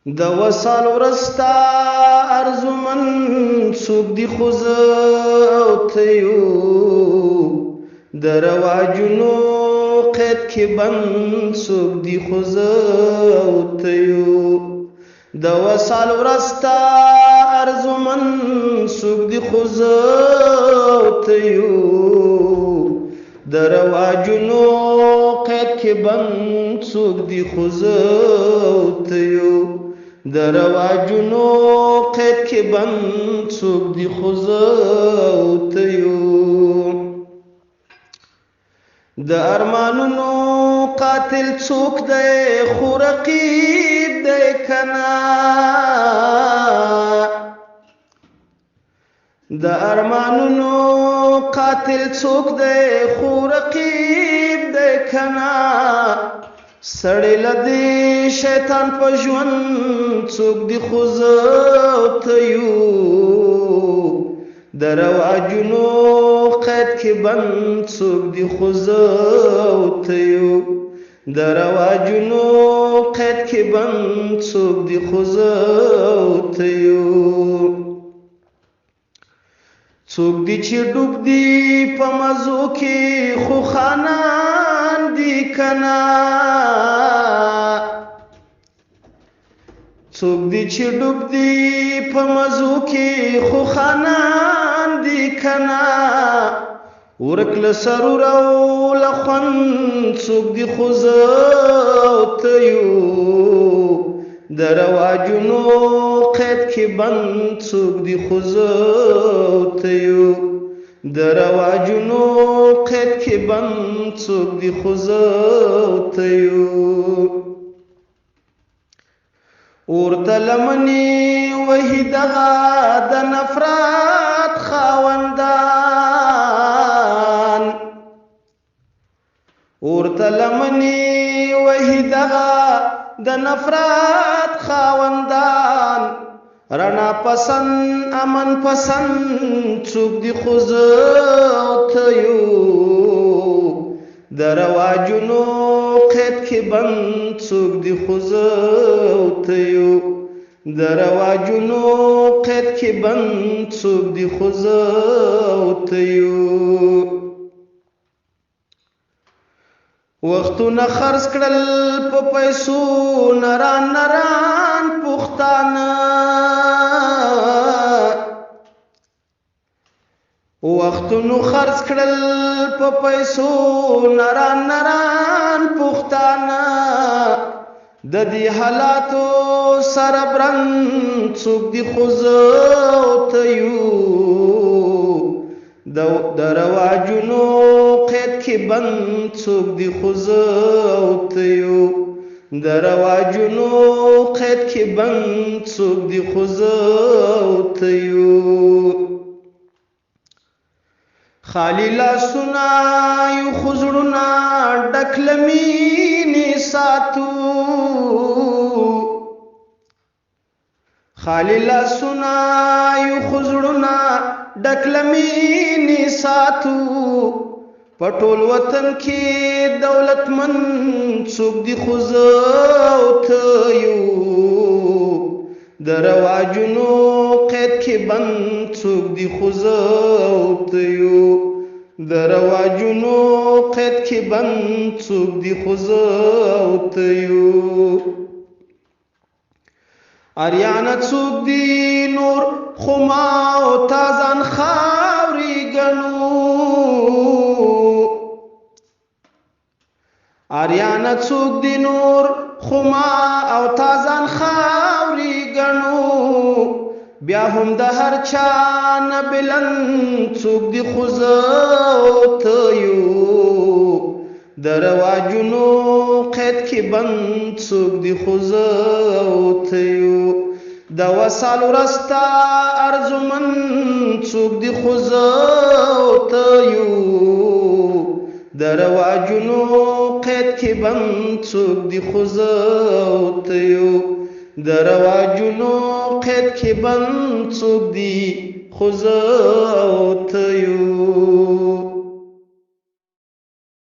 د وصال ورستا ارزمن څوک دی خو زه او ته یو د رواجونو قید کې بند څوک دی خو زه او ته یو د وصال ورستا ارزمن څوک دی خو زه او ته یو د رواجونو قید کې بند څوک دی خو زه او ته یو د رواجونو قید کې بند څوک دی خو زه او ته یو د ارمانونو قاتل څوک دی خو رقیب دی کنه د ارمانونو قاتل څوک دی خو رقیب دی کنه سړی له دې شیطان په ژوند څوک دی خو زه او ته یو د رواجونو قید کې بند څوک دی خو زه او ته یو د رواجونو قید کې بند څوک دی خو زه او ته یو څوک دی چې ډوب دی په مزو کې خو خانان دی کنه څوک دی چې ډوب دی په مزو کې خو خانان دی کنه ورک له سرور او له خوند څوک دی خو زه او ته یو د رواجونو قید کې بند څوک دی خو زه او ته یو د رواجونو قید کې بند څوک دی خو زه او ته یو ورته لمنې وهي دغه د نفرت خاوندان ورته لمنې وهي دغه د نفرت خاوندان رڼا پسند امن پسند څوک دی خو زه او ته یو د رواجونو قید کې بند څوک دی خو زه او ته یو د رواجونو قید کې بند څوک دی خو زه او ته یو وختونه خرڅ کړل په پیسو نران نران پښتانه وختونو خرڅ کړل په پیسو نران نران پښتانه د دې حالاتو سره برند څوک دی خو زه او ته یو د رواجونو قید کې بند څوک دی خو زه او ته یو د رواجونو قید کې بند څوک دی خو زه او ته یو خالی لاسونه یو خو زړونه ډک له مینې ساتو خالی لاسونه یو خو زړونه ډک له مینې ساتو په ټول وطن کې دولتمن څوک دی خو زه او ته یو د رواجونو قید کې بند څوک دی خو زه او ته یو د رواجونو قید کې بند څوک دی خو زه او ته یو اریانا څوک دی نور خو ما او تا ځان خاورې ګڼو اریانا څوک دی نور خو ما او تا ځان خاورې ګڼو بیا هم د هر چا نه بلند څوک دی خو زه او ته یو د رواجونو قید کې بند څوک دی خو زه او ته یو د وصال ورستا ارزمن څوک دی خو زه او ته یو د رواجونو قید کې بند څوک دی خو زه او ته یو د رواجونو قید کې بند څوک دی خو زه او ته یو